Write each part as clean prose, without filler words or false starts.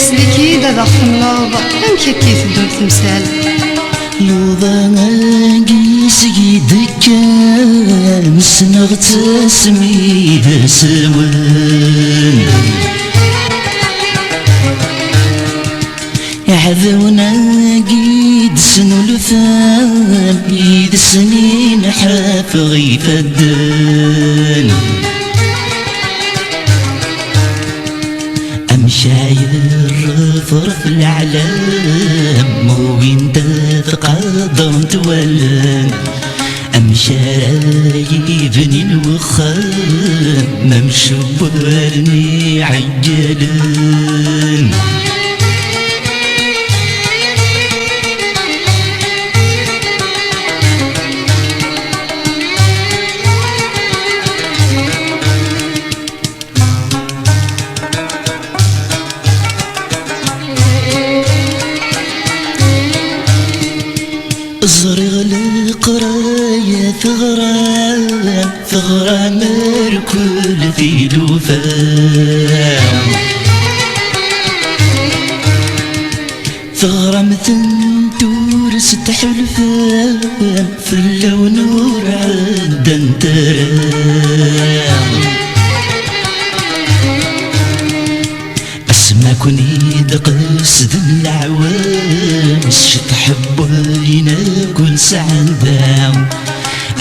سليكي دابا خملاض أم كيف الدور تمثال لوضاقي سيدك مسنغ تسميد سوان عذونا قيد سنو لثام يد سنين حافظي فدان أمشاير فرف العلام وين تقدر تولان أمشاي بني الوخام ممشو برني عجلان زرغ القراية ثغرام مركول في لوفام ثغرام ثنتور ستحلفام في اللون نور عدن ترام ما كوني دقس ذن العوام شتحب ينكون سعدام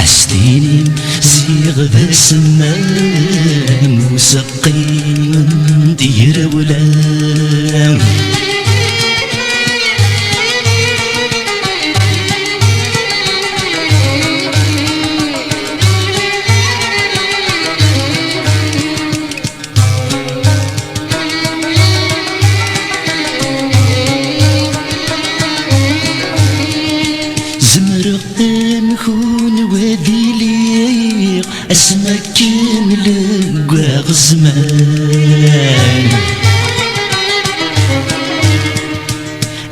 أستيني زيغ ذا سمام وسقي من دير ولام نكون وديليق اسمك نلقى غزمان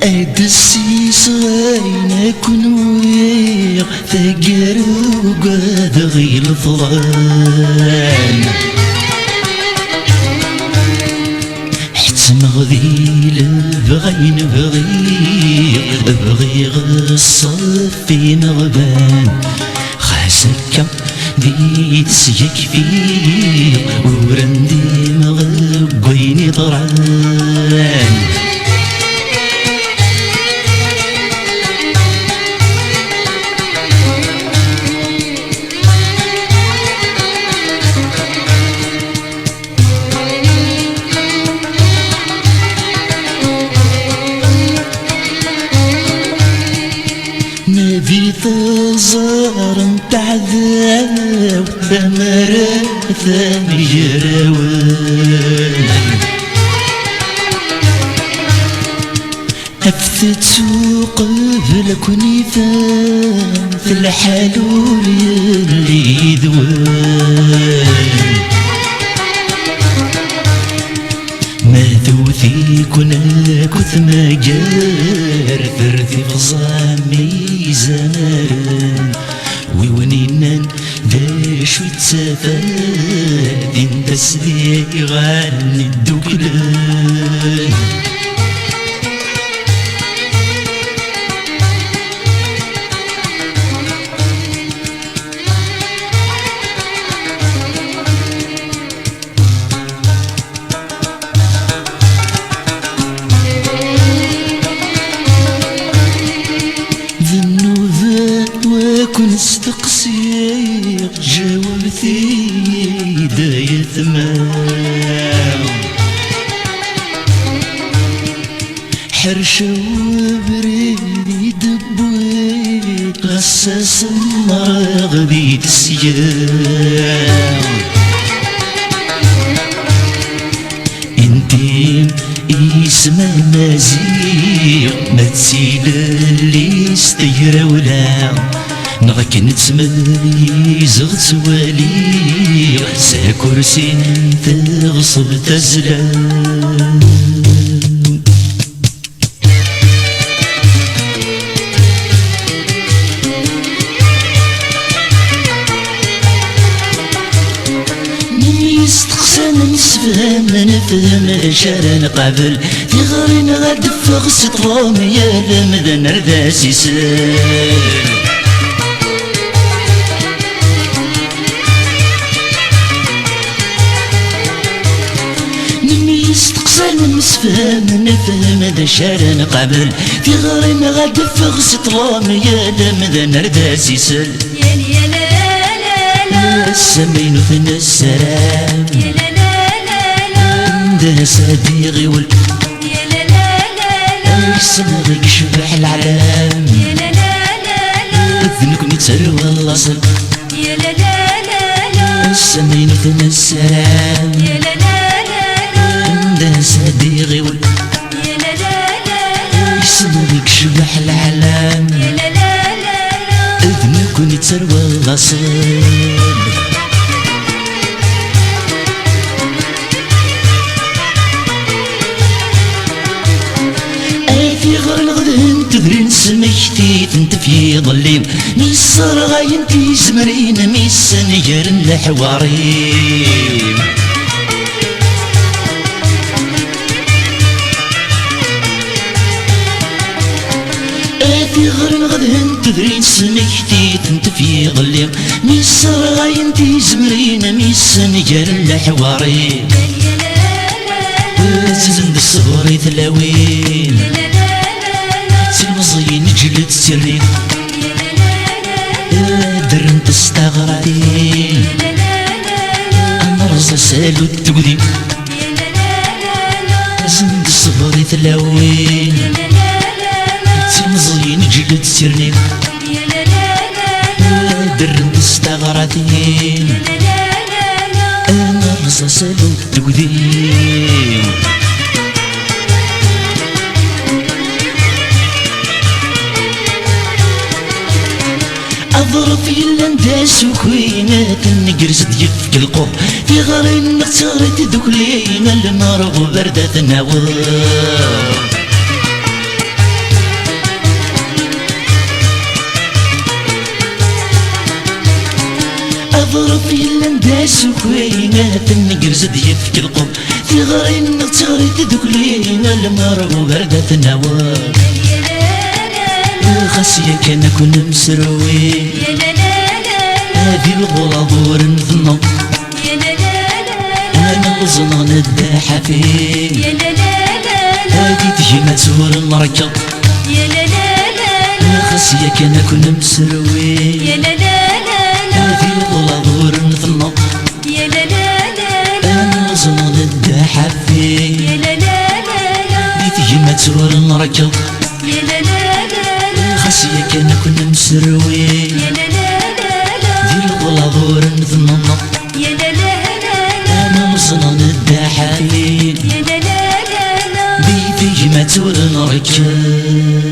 ادسي صغير اكون ويق ثقر وقاد غير الفضان مغذيل بغي بغي غصفي مغبان خاسكا ديت سيكفي ورندي مغبيني ضران نبي ثزار تعذاب بمراثا جراوان أفثت سوق بلكني فان في الحلول اللي ذوان ما ثوثي كنا كث مجار فرثي فصامي زمان ويونينان داش ويتسافاد انت سبيغان الدوكلان وكن استقصير جاوبتي داية ثمام حرشة وبريد دبويت غساس المراغ بيت السيام انتي اسم المزيق ما تسيل اللي استيرا ولا نغك نتميز غتوالي ساكرسي تغصب تزلام أحسن نسفهم نفهم شارن قبل في غرين غاد فغس طلوم يا لمذن رداس يسال يستقسل نسفهم نفهم ذا شارن قبل في غرين غاد فغس طلوم يا لمذن رداس يسال يا لا لا لا السمين في السلام يا لا لا لا ده صديقي يا لا لا لا يسمغك شبح العلام يا لا لا لا ذنكم يتسروى الأصل يا لا لا لا السمين في السلام يا لا لا لا ده صديقي يا لا لا يسمغك شبح العلام يا لا لا ذنكم يتسروى الأصل في غير الغدن تدرين سميتي انت في ظليم ميسر غاين تيزمرين ميسن يرن الحواريم في غير الغدن تدرين سميتي انت في ظليم ميسر غاين تيزمرين ميسن يرن الحواريم تزند الصغري ثلاوين المصريين جلد السرين درن تستغرقين المرزة سالو التقديم زند الصبر ثلاوين المصريين جلد السرين درن تستغرقين المرزة سالو التقديم أضرب في الأنداس وكوينات النقرس ديفك القوم في غارين نختارت دوكلين المرغ بردة النوار أضرب في الأنداس وكوينات النقرس ديفك القوم في غارين نختارت دوكلين المرغ بردة النوار خاصية كان كون مسروي يا لا لا هذه الغلا دور نظنو يا لا لا أنا غزنا نداحة فيه يا لا لا هذه تجي ما تزور المركب يا لا لا خاصية كان كون مسروي يا لا لا هذه الغلا دور نظنو يا لا لا أنا غزنا نداحة فيه يا لا لا تجي ما تزور المركب يا لا لا خاصية كان كون مسروي يا لا لا ذي الغلا دور نظنو يا لا لا أنا غزنا نداحة فيه يا لا لا بيتي ما تور نركب